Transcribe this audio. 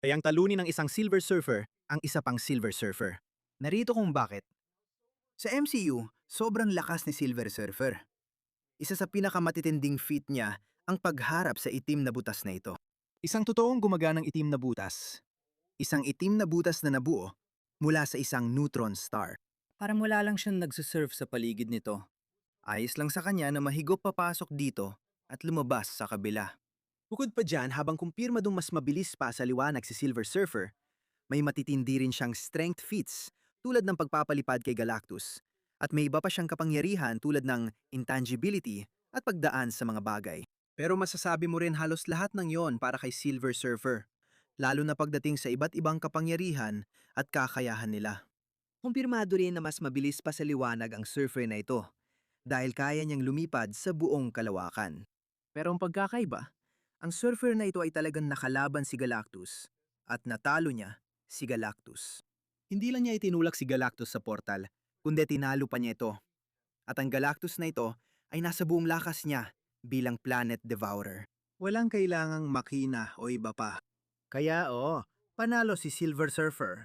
Kayang talunin ng isang Silver Surfer ang isa pang Silver Surfer. Narito kung bakit. Sa MCU, sobrang lakas ni Silver Surfer. Isa sa pinakamatitinding feat niya ang pagharap sa itim na butas na ito. Isang totoong gumaganang itim na butas. Isang itim na butas na nabuo mula sa isang neutron star. Para mula lang siyang nagsusurf sa paligid nito. Ayos lang sa kanya na mahigop papasok dito at lumabas sa kabila. Bukod pa dyan, habang kumpirmadong mas mabilis pa sa liwanag si Silver Surfer, may matitindi rin siyang strength feats tulad ng pagpapalipad kay Galactus. At may iba pa siyang kapangyarihan tulad ng intangibility at pagdaan sa mga bagay. Pero masasabi mo rin halos lahat ng yon para kay Silver Surfer, lalo na pagdating sa iba't ibang kapangyarihan at kakayahan nila. Kumpirmado rin na mas mabilis pa sa liwanag ang surfer na ito dahil kaya niyang lumipad sa buong kalawakan. Pero ang pagkakaiba, ang surfer na ito ay talagang nakalaban si Galactus at natalo niya si Galactus. Hindi lang niya itinulak si Galactus sa portal, kundi tinalo pa niya ito. At ang Galactus na ito ay nasa buong lakas niya bilang Planet Devourer. Walang kailangang makina o iba pa. Kaya panalo si Silver Surfer.